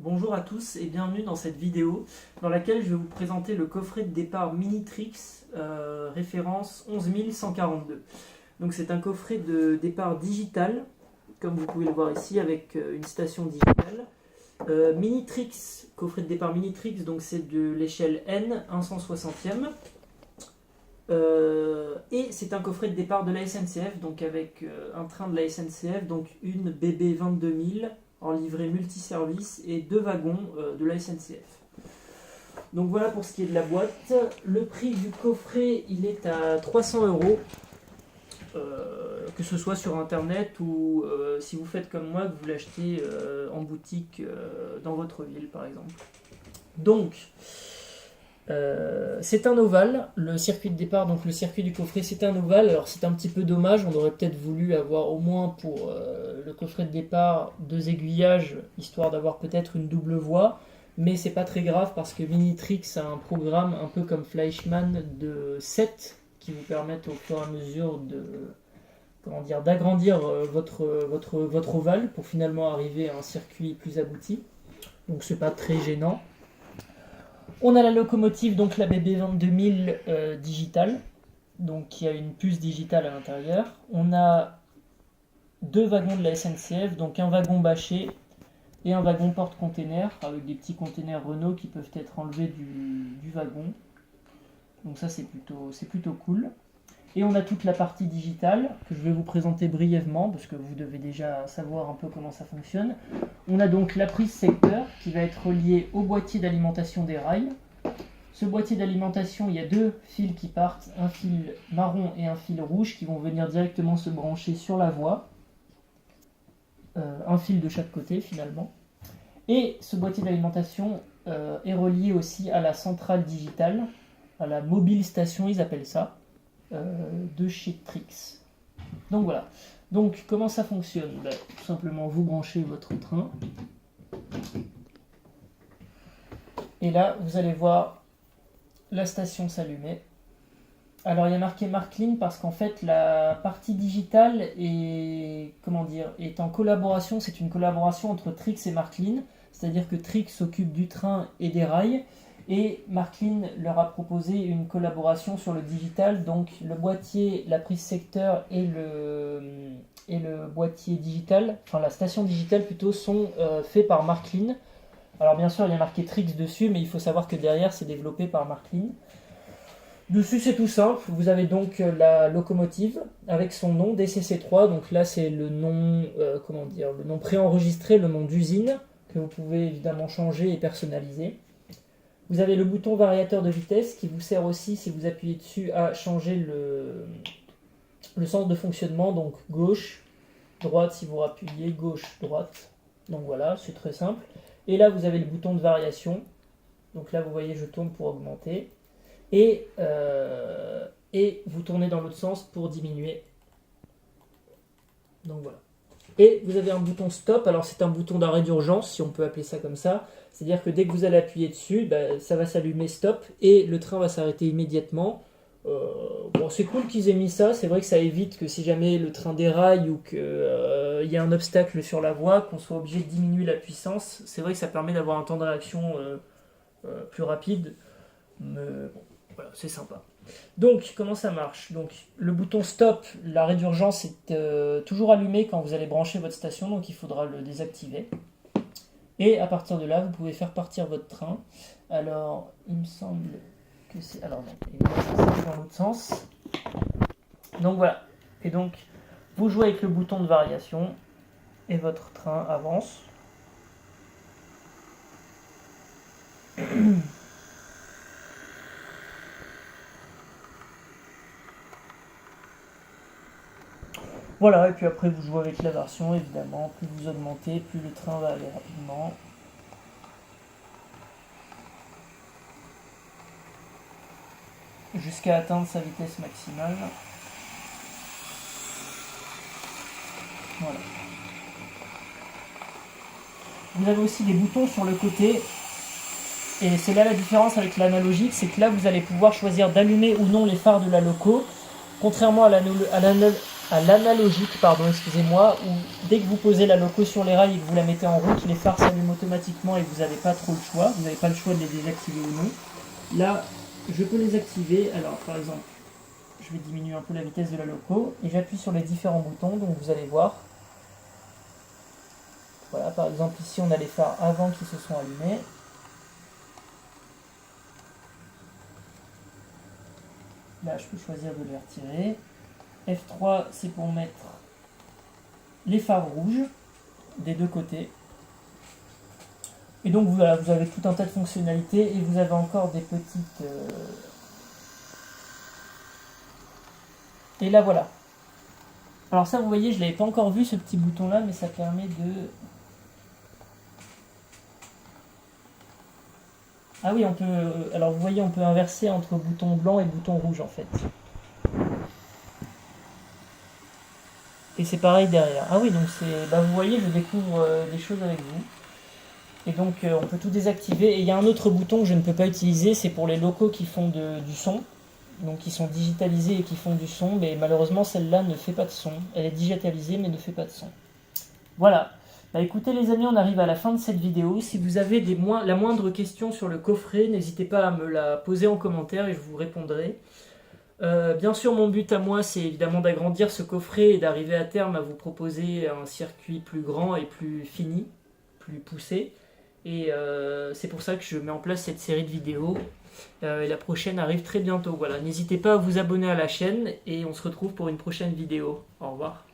Bonjour à tous et bienvenue dans cette vidéo dans laquelle je vais vous présenter le coffret de départ Minitrix référence 11142. Donc c'est un coffret de départ digital, comme vous pouvez le voir ici, avec une station digitale. Minitrix, coffret de départ Minitrix, donc c'est de l'échelle N, 1/160e. Et c'est un coffret de départ de la SNCF, donc avec un train de la SNCF, donc une BB 22000 en livrée multiservice et 2 wagons de la SNCF. Donc voilà pour ce qui est de la boîte. Le prix du coffret, il est à 300 €, que ce soit sur internet ou si vous faites comme moi, que vous l'achetez en boutique dans votre ville par exemple. Donc c'est un ovale, le circuit de départ, donc le circuit du coffret c'est un ovale. Alors c'est un petit peu dommage, on aurait peut-être voulu avoir au moins pour le coffret de départ 2 aiguillages, histoire d'avoir peut-être une double voie, mais c'est pas très grave parce que Minitrix a un programme un peu comme Fleischmann de 7 qui vous permettent au fur et à mesure d'agrandir votre ovale pour finalement arriver à un circuit plus abouti, donc c'est pas très gênant. On a la locomotive, donc la BB 22000 digitale, donc qui a une puce digitale à l'intérieur. On a 2 wagons de la SNCF, donc un wagon bâché et un wagon porte-container avec des petits containers Renault qui peuvent être enlevés du wagon. Donc ça c'est plutôt cool. Et on a toute la partie digitale que je vais vous présenter brièvement parce que vous devez déjà savoir un peu comment ça fonctionne. On a donc la prise secteur qui va être reliée au boîtier d'alimentation des rails. Ce boîtier d'alimentation, il y a 2 fils qui partent, un fil marron et un fil rouge qui vont venir directement se brancher sur la voie. Un fil de chaque côté finalement. Et ce boîtier d'alimentation est relié aussi à la centrale digitale, à la mobile station ils appellent ça. De chez Trix. Donc voilà. Donc comment ça fonctionne? Tout simplement vous branchez votre train. Et là vous allez voir la station s'allumer. Alors il y a marqué Markline parce qu'en fait la partie digitale est en collaboration, c'est une collaboration entre Trix et Markline, c'est-à-dire que Trix s'occupe du train et des rails. Et Markline leur a proposé une collaboration sur le digital, donc le boîtier, la prise secteur et le boîtier digital, enfin la station digitale plutôt, sont faits par Markline. Alors bien sûr il y a marqué Trix dessus, mais il faut savoir que derrière c'est développé par Markline. Dessus c'est tout simple, vous avez donc la locomotive avec son nom DCC3, donc là c'est le nom, le nom préenregistré, le nom d'usine, que vous pouvez évidemment changer et personnaliser. Vous avez le bouton variateur de vitesse qui vous sert aussi, si vous appuyez dessus, à changer le sens de fonctionnement, donc gauche, droite si vous appuyez, gauche, droite. Donc voilà, c'est très simple. Et là vous avez le bouton de variation, donc là vous voyez je tourne pour augmenter, et vous tournez dans l'autre sens pour diminuer. Donc voilà. Et vous avez un bouton stop, alors c'est un bouton d'arrêt d'urgence, si on peut appeler ça comme ça. C'est-à-dire que dès que vous allez appuyer dessus, ça va s'allumer stop et le train va s'arrêter immédiatement. Bon, c'est cool qu'ils aient mis ça, c'est vrai que ça évite que si jamais le train déraille ou qu'il y a un obstacle sur la voie, qu'on soit obligé de diminuer la puissance. C'est vrai que ça permet d'avoir un temps de réaction plus rapide, mais bon, voilà, c'est sympa. Donc, comment ça marche? Donc, le bouton stop, l'arrêt d'urgence est toujours allumé quand vous allez brancher votre station, donc il faudra le désactiver. Et à partir de là, vous pouvez faire partir votre train. Alors, il me semble que c'est... Alors non, évidemment, c'est dans l'autre sens. Donc voilà. Et donc, vous jouez avec le bouton de variation et votre train avance. Voilà, et puis après vous jouez avec la version, évidemment, plus vous augmentez, plus le train va aller rapidement. Jusqu'à atteindre sa vitesse maximale. Voilà. Vous avez aussi des boutons sur le côté, et c'est là la différence avec l'analogique, c'est que là vous allez pouvoir choisir d'allumer ou non les phares de la loco, contrairement à à l'analogique, pardon, excusez-moi, où dès que vous posez la loco sur les rails et que vous la mettez en route, les phares s'allument automatiquement et vous n'avez pas trop le choix, vous n'avez pas le choix de les désactiver ou non. Là, je peux les activer, alors par exemple, je vais diminuer un peu la vitesse de la loco et j'appuie sur les différents boutons, donc vous allez voir. Voilà, par exemple ici on a les phares avant qui se sont allumés. Là je peux choisir de les retirer. F3 c'est pour mettre les phares rouges des deux côtés. Et donc voilà, vous avez tout un tas de fonctionnalités et vous avez encore des petites... Et là voilà. Alors ça vous voyez, je ne l'avais pas encore vu ce petit bouton là, mais ça permet de... Ah oui, on peut... Alors vous voyez, on peut inverser entre bouton blanc et bouton rouge en fait. Et c'est pareil derrière. Ah oui, donc c'est... Bah, vous voyez, je découvre des choses avec vous. Et donc on peut tout désactiver. Et il y a un autre bouton que je ne peux pas utiliser, c'est pour les locaux qui font du son. Donc qui sont digitalisés et qui font du son. Mais malheureusement celle-là ne fait pas de son. Elle est digitalisée mais ne fait pas de son. Voilà. Bah écoutez les amis, on arrive à la fin de cette vidéo. Si vous avez la moindre question sur le coffret, n'hésitez pas à me la poser en commentaire et je vous répondrai. Bien sûr, mon but à moi, c'est évidemment d'agrandir ce coffret et d'arriver à terme à vous proposer un circuit plus grand et plus fini, plus poussé. Et c'est pour ça que je mets en place cette série de vidéos. Et la prochaine arrive très bientôt. Voilà, n'hésitez pas à vous abonner à la chaîne et on se retrouve pour une prochaine vidéo. Au revoir.